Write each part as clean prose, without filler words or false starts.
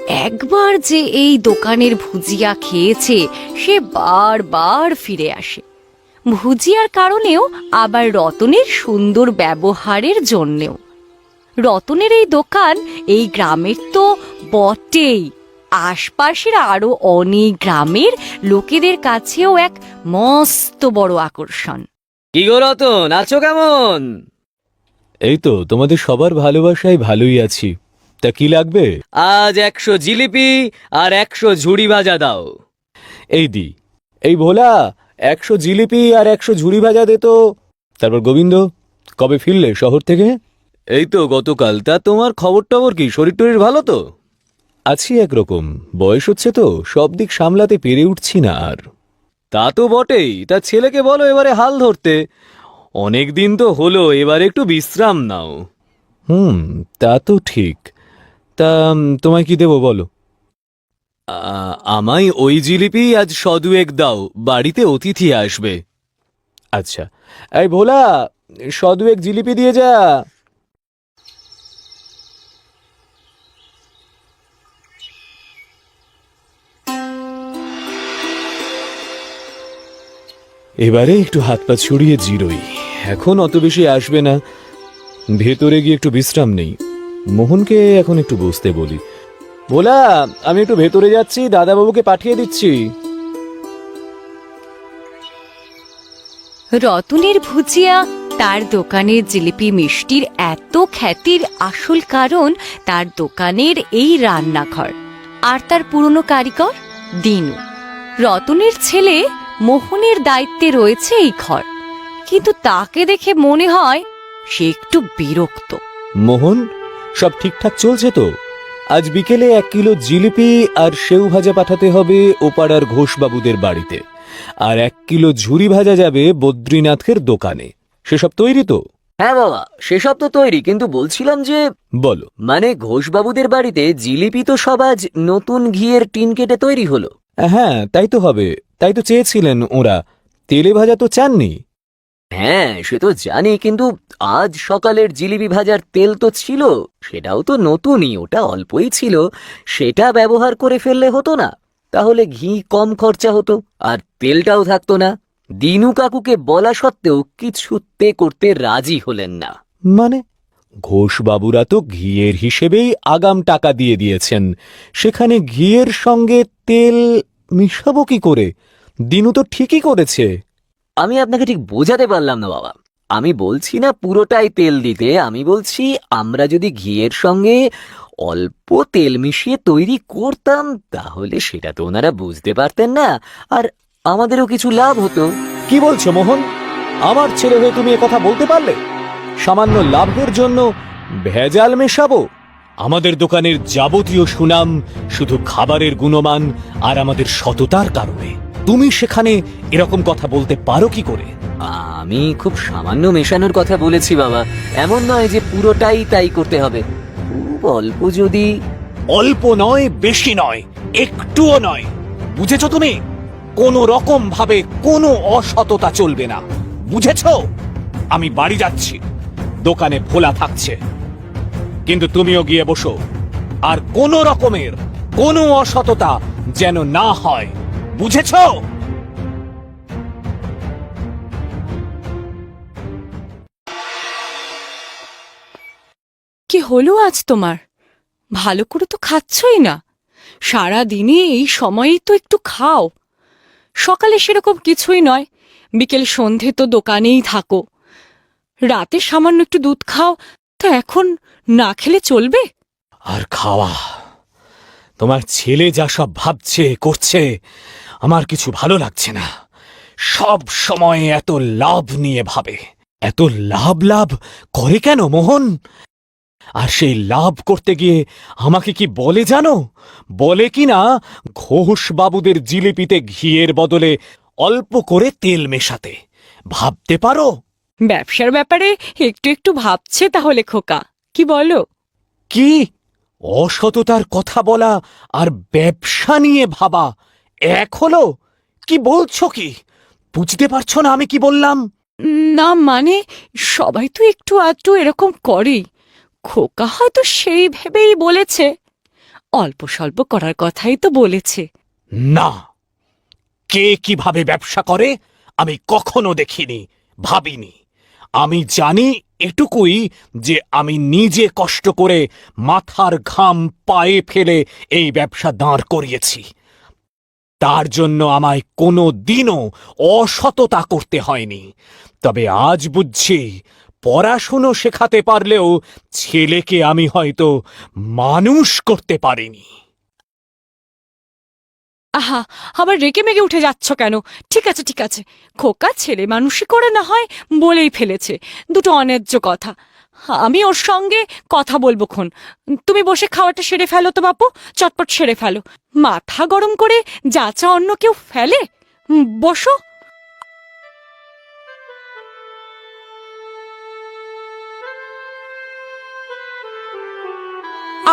একবার যে এই দোকানের ভুজিয়া খেয়েছে সে বারবার ফিরে আসে। ভুজিয়ার কারণেও, আবার রতনের সুন্দর ব্যবহারের জন্যেও। রতনের এই দোকান এই গ্রামের তো বটেই, আশপাশের আরো অনেক গ্রামের লোকেদের কাছেও এক মস্ত বড় আকর্ষণ। কি গো রতন, আছো কেমন? এই তো তোমাদের সবার ভালোবাসায় ভালোই আছি। তা কি লাগবে? আজ 100 জিলিপি আর 100 ঝুড়ি ভাজা দাও। এই দি, এই ভোলা 100 জিলিপি আর 100 ঝুড়ি ভাজা দে তো। তারপর গোবিন্দ, কবে ফিরলে শহর থেকে? এই তো গতকাল। তা তোমার খবর টবর কি? শরীর টরীর ভালো তো? আছি একরকম, বয়স হচ্ছে তো সব দিক সামলাতে পেরে উঠছি না আর। তা তো বটেই। তা ছেলেকে বলো এবারে হাল ধরতে। অনেক দিন তো হলো, এবারে একটু বিশ্রাম নাও। তা তো ঠিক। তা তোমায় কি দেবো বলো? আমায় ওই জিলিপি আজ 100 দাও, বাড়িতে অতিথি আসবে। আচ্ছা, এই ভোলা 100 জিলিপি দিয়ে যা। এবারে একটু হাত পা ছড়িয়ে জিরোই। এখন অত বেশি আসবে না, ভেতরে গিয়ে একটু বিশ্রাম নেই। মোহনকে এখন একটু বসতে বলি। ভোলা, আমি একটু ভেতরে যাচ্ছি, দাদাবাবুকে পাঠিয়ে দিচ্ছি। রতনের ভুজিয়া, তার দোকানের জিলিপি মিষ্টির এত খ্যাতির আসল কারণ তার দোকানের এই রান্নাঘর আর তার পুরনো কারিগর দিনু। রতনের ছেলে মোহনের দায়িত্বে রয়েছে এই ঘর, কিন্তু তাকে দেখে মনে হয় সে একটু বিরক্ত। মোহন, সব ঠিকঠাক চলছে তো? আজ বিকেলে 1 কিলো জিলিপি আর সেউ ভাজা পাঠাতে হবে ওপাড়ার ঘোষবাবুদের বাড়িতে, আর 1 কিলো ঝুরি ভাজা যাবে বদ্রীনাথের দোকানে। সেসব তৈরি তো? হ্যাঁ বাবা, সেসব তো তৈরি, কিন্তু বলছিলাম যে বলো। মানে ঘোষবাবুদের বাড়িতে জিলিপি তো সব আজ নতুন ঘিয়ের টিন কেটে তৈরি হলো। হ্যাঁ, তাই তো হবে, তাই তো চেয়েছিলেন ওরা। তেলে ভাজা তো চাননি? হ্যাঁ সে তো জানি, কিন্তু আজ সকালের জিলিপি ভাজার তেল তো ছিল, সেটাও তো নতুনই, ওটা অল্পই ছিল, সেটা ব্যবহার করে ফেললে হতো না? তাহলে ঘি কম খরচা হতো আর তেলটাও থাকতো না। দিনু কাকুকে বলা সত্ত্বেও কিছুতে করতে রাজি হলেন না। মানে ঘোষবাবুরা তো ঘিয়ের হিসেবেই আগাম টাকা দিয়ে দিয়েছেন, সেখানে ঘিয়ের সঙ্গে তেল মিশাবো কি করে? দিনু তো ঠিকই করেছে। আমি আপনাকে ঠিক বোঝাতে পারলাম না বাবা। আমি বলছি না পুরোটাই তেল দিতে, আমি বলছি আমরা যদি ঘিয়ের সঙ্গে অল্প তেল মিশিয়ে তৈরি করতাম তাহলে সেটা তো ওনারা বুঝতে পারতেন না, আর আমাদেরও কিছু লাভ হতো। কি বলছো মোহন? আমার ছেলে হয়ে তুমি কথা বলতে পারলে? সামান্য লাভের জন্য ভেজাল মেশাবো? আমাদের দোকানের যাবতীয় সুনাম শুধু খাবারের গুণমান আর আমাদের সততার কারণে। তুমি সেখানে এরকম কথা বলতে পারো কি করে? আমি খুব সামান্য মেশানোর কথা বলেছি বাবা, এমন নয় যে পুরোটাই তাই করতে হবে। খুব অল্প যদি। অল্প নয়, বেশি নয়, একটুও নয়। বুঝেছো তুমি? কোনো রকম ভাবে কোনো অসততা চলবে না, বুঝেছো? আমি বাড়ি যাচ্ছি, দোকানে ভোলা থাকছে, কিন্তু তুমিও গিয়ে বসো। আর কোনো রকমের কোনো অসততা যেন না হয়, বুঝেছো? কি হলো আজ তোমার? ভালো করে তো খাচ্ছই না। সারা দিনে এই সময়েই তো একটু খাও। সকালে সেরকম কিছুই নয়, বিকেল সন্ধে তো দোকানেই থাকো। রাতে সামান্য একটু দুধ খাও, তা এখন না খেলে চলবে? আর খাওয়া, তোমার ছেলে যা সব ভাবছে করছে, আমার কিছু ভালো লাগছে না। সব সময় এত লাভ নিয়ে ভাবে। এত লাভ লাভ করে কেন মোহন? আর সেই লাভ করতে গিয়ে আমাকে কি বলে জানো? বলে কিনা ঘোষবাবুদের জিলিপিতে ঘিয়ের বদলে অল্প করে তেল মেশাতে। ভাবতে পারো? ব্যবসার ব্যাপারে একটু একটু ভাবছে তাহলে খোকা, কি বলো? কি অসততার কথা বলা আর ব্যবসা নিয়ে ভাবা এক হলো? কি বলছো কি? বুঝতে পারছো না আমি কি বললাম? না মানে, সবাই তো একটু আধটু এরকম করেই। খোকা হয়তো সেই ভেবেই বলেছে। অল্প স্বল্প করার কথাই তো বলেছে। না, কে কিভাবে ব্যবসা করে আমি কখনো দেখিনি, ভাবিনি। আমি জানি এটুকুই যে আমি নিজে কষ্ট করে মাথার ঘাম পায়ে ফেলে এই ব্যবসা দাঁড় করিয়েছি। তার জন্য আমায় কোনো দিনও অসততা করতে হয়নি। তবে আজ বুঝছি, পড়াশুনো শেখাতে পারলেও ছেলেকে আমি হয়তো মানুষ করতে পারিনি। আহা, আবার রেগে মেগে উঠে যাচ্ছ কেন? ঠিক আছে ঠিক আছে, খোকা ছেলে মানুষই করে না হয় বলেই ফেলেছে, দুটো অন্যায্য কথা। আমি ওর সঙ্গে কথা বলবো খন। তুমি বসে খাওয়াটা সেরে ফেলো তো বাপু, চটপট সেরে ফেলো। মাথা গরম করে যা চা অন্য কেউ ফেলে। বসো।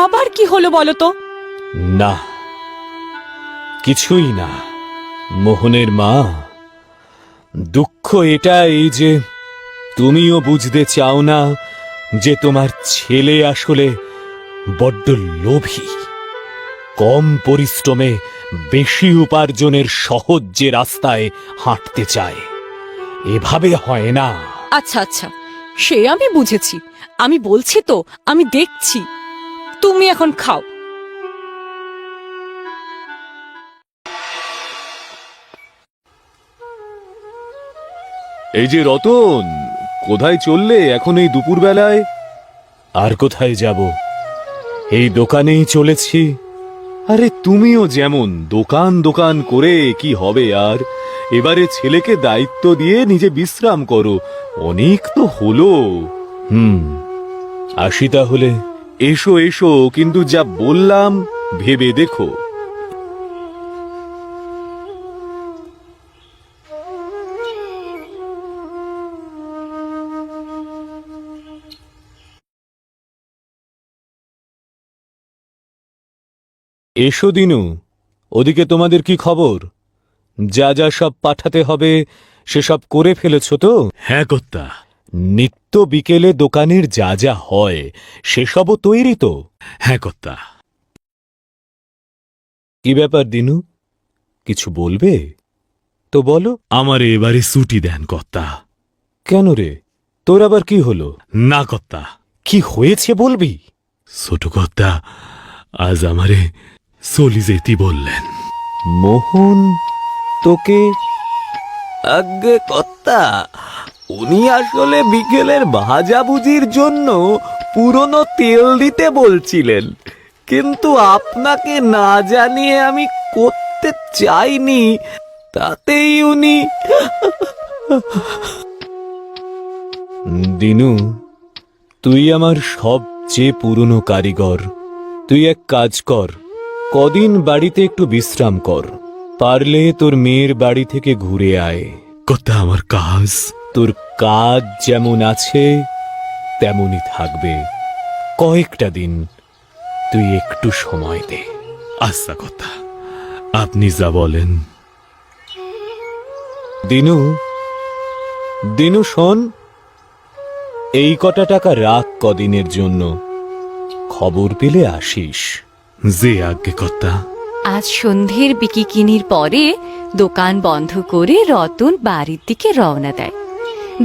আবার কি হলো বলো তো? না, কিছুই না মোহনের মা। দুঃখ এটাই যে তুমিও বুঝতে চাও না যে তোমার ছেলে আসলে বড্ড লোভী। কম পরিশ্রমে বেশি উপার্জনের সহজ যে রাস্তায় হাঁটতে চায়। এভাবে হয় না। আচ্ছা আচ্ছা, সে আমি বুঝেছি। আমি বলছি তো, আমি দেখছি। তুমি এখন খাও। এই যে রতন, কোথায় চললে এখন এই দুপুরবেলায়? আর কোথায় যাব, এই দোকানেই চলেছি। আরে তুমিও যেমন দোকান দোকান করে কি হবে আর? এবারে ছেলেকে দায়িত্ব দিয়ে নিজে বিশ্রাম করো, অনেক তো হলো। আসি তাহলে। এসো এসো, কিন্তু যা বললাম ভেবে দেখো। এসো দিনু, ওদিকে তোমাদের কি খবর? যা যা সব পাঠাতে হবে সেসব করে ফেলেছ তো? হ্যাঁ কর্তা। নিত্য বিকেলে দোকানের যা যা হয় সেসবও তৈরি তো? হ্যাঁ কর্তা। কি ব্যাপার দিনু, কিছু বলবে তো বলো। আমার এবারে ছুটি দেন কর্তা। কেন রে, তোর আবার কি হলো? না কর্তা। কি হয়েছে বলবি? ছোট কর্তা আজ আমারে চলি যেতে বললেন। মোহন তোকে? আজ্ঞে কর্তা, উনি আসলে বিকেলের ভাজাভুজির জন্য পুরনো তেল দিতে বলছিলেন, কিন্তু আপনাকে না জানিয়ে আমি করতে চাইনি, তাতেই উনি। দিনু, তুই আমার সবচেয়ে পুরনো কারিগর। তুই এক কাজ কর, কদিন বাড়িতে একটু বিশ্রাম কর। পারলে তোর মেয়ের বাড়ি থেকে ঘুরে আয়। কর্তা আমার কাজ। তোর কাজ যেমন আছে তেমনই থাকবে। কয়েকটা দিন তুই একটু সময় দে। আচ্ছা কর্তা, আপনি যা বলেন। দিনু, দিনু শোন, এই কটা টাকা রাখ কদিনের জন্য, খবর পেলে আসিস। যে আজ্ঞে কর্তা। আজ সন্ধ্যের বিকিকিনির পরে দোকান বন্ধ করে রতন বাড়ির দিকে রওনা দেয়।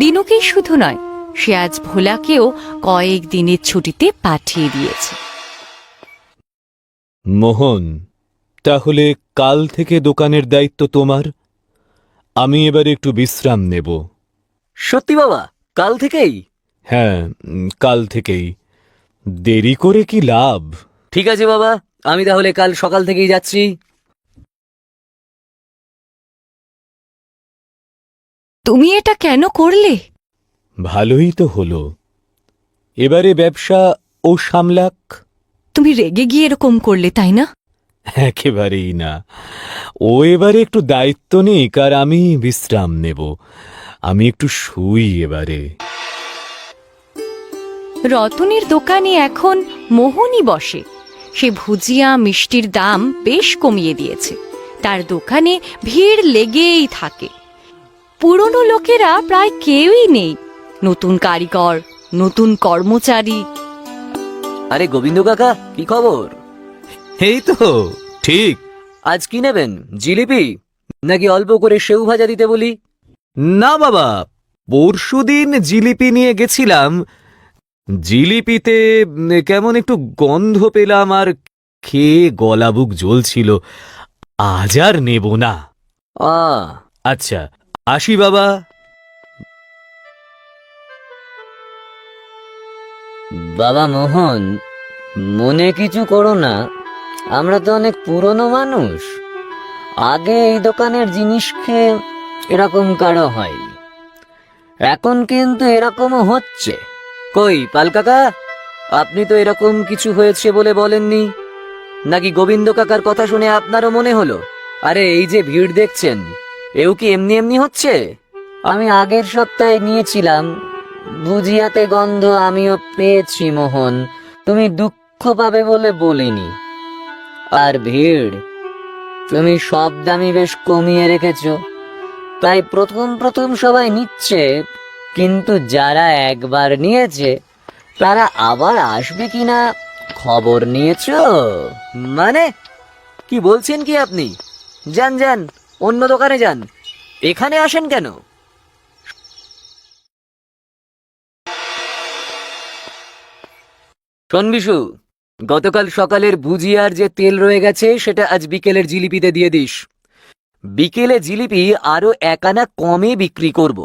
দিনুকে শুধু নয়, সে আজ ভোলাকেও কয়েক দিনের ছুটিতে পাঠিয়ে দিয়েছে। মোহন, তাহলে কাল থেকে দোকানের দায়িত্ব তোমার। আমি এবার একটু বিশ্রাম নেব। সত্যি বাবা, কাল থেকেই? হ্যাঁ, কাল থেকেই। দেরি করে কি লাভ? ঠিক আছে বাবা, আমি তাহলে কাল সকাল থেকেই যাচ্ছি। তুমি এটা কেন করলে? ভালোই তো হলো, এবারে ব্যবসা ও সামলাক। তুমি রেগে গিয়ে এরকম করলে, তাই না? একেবারেই না, ও এবারে একটু দায়িত্ব নিক আর আমি বিশ্রাম নেব। আমি একটু শুই এবারে। রতনের দোকানে এখন মোহনই বসে। সে ভুজিয়া মিষ্টির দাম বেশ কমিয়ে দিয়েছে। তার দোকানে ভিড় লেগেই থাকে। পুরনো লোকেরা প্রায় কেউই নেই। নতুন কারিগর, নতুন কর্মচারী। আরে গোবিন্দ কাকা, কি খবর? এই তো ঠিক। আজ কি নেবেন, জিলিপি নাকি অল্প করে সেউ ভাজা দিতে বলি? না বাবা, পরশুদিন জিলিপি নিয়ে গেছিলাম, জিলিপিতে কেমন একটু গন্ধ পেলাম আর খেয়ে গলা বুক জ্বলছিল। আজ আর নেব না। আ আচ্ছা, আসি বাবা। বাবা মোহন, মনে কিছু করো না, আমরা তো অনেক পুরনো মানুষ। আগে এই দোকানের জিনিস খেয়ে এরকম কারো হয়নি, এখন কিন্তু এরকমও হচ্ছে। কই পাল কাকা, আপনি তো এরকম কিছু হয়েছে বলে বলেননি, নাকি গোবিন্দ কাকার কথা শুনে আপনারও মনে হলো? আরে এই যে ভিড় দেখছেন, এও কি এমনি এমনি হচ্ছে? আমি আগের সপ্তাহে নিয়েছিলাম, ভুজিয়াতে গন্ধ আমিও পেয়েছি মোহন, তুমি দুঃখ পাবে বলে বলিনি। আর ভিড়, তুমি সব দামই বেশ কমিয়ে রেখেছ, তাই প্রথম প্রথম সবাই নিচ্ছে, কিন্তু যারা একবার নিয়েছে তারা আবার আসবে কিনা খবর নিয়েছ? মানে কি বলছেন কি আপনি? যান যান, অন্য দোকানে যান, এখানে আসেন কেন? শোন বিশু, গতকাল সকালের ভুজিয়ার যে তেল রয়ে গেছে সেটা আজ বিকেলের জিলিপিতে দিয়ে দিস। বিকেলে জিলিপি আরো 1 আনা কমে বিক্রি করব।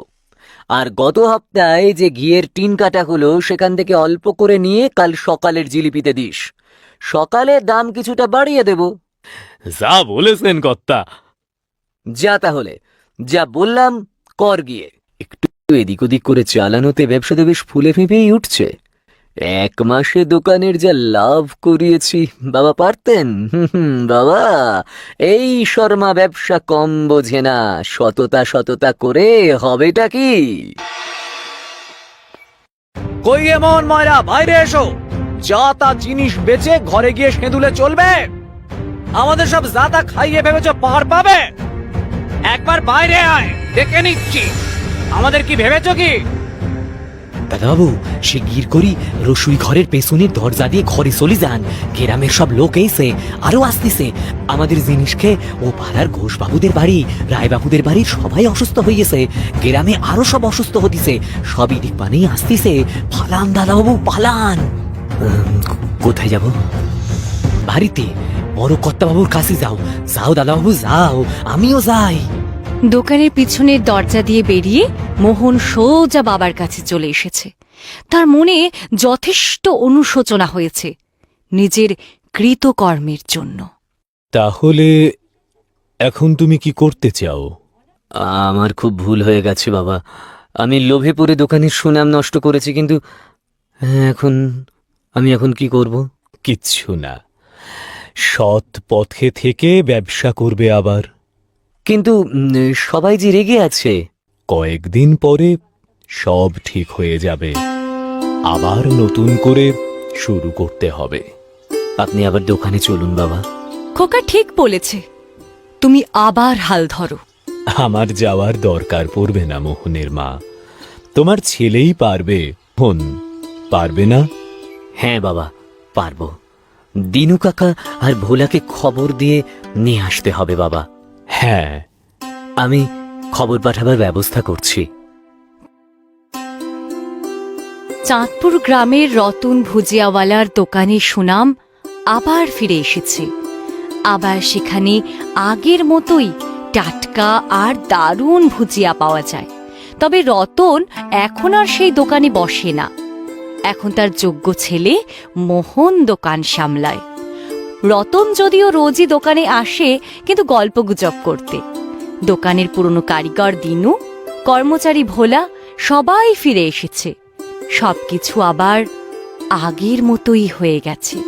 আর গত সপ্তাহে যে ঘিয়ের টিন কাটা হলো সেখান থেকে অল্প করে নিয়ে কাল সকালের জিলিপিতে দিস। সকালে দাম কিছুটা বাড়িয়ে দেব। যা বলেছেন কর্তা। যা তাহলে, যা বললাম কর গিয়ে। একটু এদিক ওদিক করে চালানোতে ব্যবসা তো বেশ ফুলে ফেঁপেই উঠছে। 1 মাসে দোকানের যা লাভ করিয়েছি, বাবা পারতেন? বাবা, এই শর্মা ব্যবসা কম বোঝে না, সততা সততা করে হবেটা কি? কই এমন ময়রা, বাইরে এসো। যা তা জিনিস বেচে ঘরে গিয়ে সেঁদুলে চলবে? আমাদের সব জাতা খাইয়ে ভেবেছো পার পাবে? একবার বাইরে আয়, দেখে নিচ্ছি আমাদের কি ভেবেছো কি। দাদাবাবু, শিগগির করি রসুই ঘরের পেছনের দরজা দিয়ে ঘরে চলে যান। গ্রামের সব লোক এসে আরো আসতেছে। আমাদের জিনিস খেয়ে ও পাড়ার ঘোষবাবুদের বাড়ি, রায়বাবুদের বাড়ির সবাই অসুস্থ হয়ে গেছে। গ্রামে আরো সব অসুস্থ হতিছে, সবই দিক পানেই আসতেছে। পালান দাদাবাবু, পালান। কোথায় যাব? বাড়িতে বড় কর্তাবাবুর কাছে যাও। যাও দাদাবাবু যাও, আমিও যাই। দোকানের পিছনের দরজা দিয়ে বেরিয়ে মোহন সোজা বাবার কাছে চলে এসেছে। তার মনে যথেষ্ট অনুশোচনা হয়েছে নিজের কৃতকর্মের জন্য। তাহলে এখন তুমি কি করতে চাও? আমার খুব ভুল হয়ে গেছে বাবা, আমি লোভে পড়ে দোকানের সুনাম নষ্ট করেছি, কিন্তু আমি এখন কি করব? কিচ্ছু না, সৎ পথে থেকে ব্যবসা করবে আবার। কিন্তু সবাই যে রেগে আছে। কয়েকদিন পরে সব ঠিক হয়ে যাবে, আবার নতুন করে শুরু করতে হবে। আপনি আবার দোকানে চলুন বাবা। খোকা ঠিক বলেছে, তুমি আবার হাল ধরো। আমার যাওয়ার দরকার পড়বে না মোহনের মা, তোমার ছেলেই পারবে। মোহন পারবে না? হ্যাঁ বাবা, পারবো। দিনু কাকা আর ভোলাকে খবর দিয়ে নিয়ে আসতে হবে বাবা। হ্যাঁ, আমি খবর পাঠাবার ব্যবস্থা করছি। চাঁদপুর গ্রামের রতন ভুজিয়াওয়ালার দোকানের সুনাম আবার ফিরে এসেছে। আবার সেখানে আগের মতোই টাটকা আর দারুণ ভুজিয়া পাওয়া যায়। তবে রতন এখন আর সেই দোকানে বসে না, এখন তার যোগ্য ছেলে মোহন দোকান সামলায়। রতন যদিও রোজই দোকানে আসে, কিন্তু গল্পগুজব করতে। দোকানের পুরনো কারিগর দিনু, কর্মচারী ভোলা সবাই ফিরে এসেছে। সবকিছু আবার আগের মতোই হয়ে গেছে।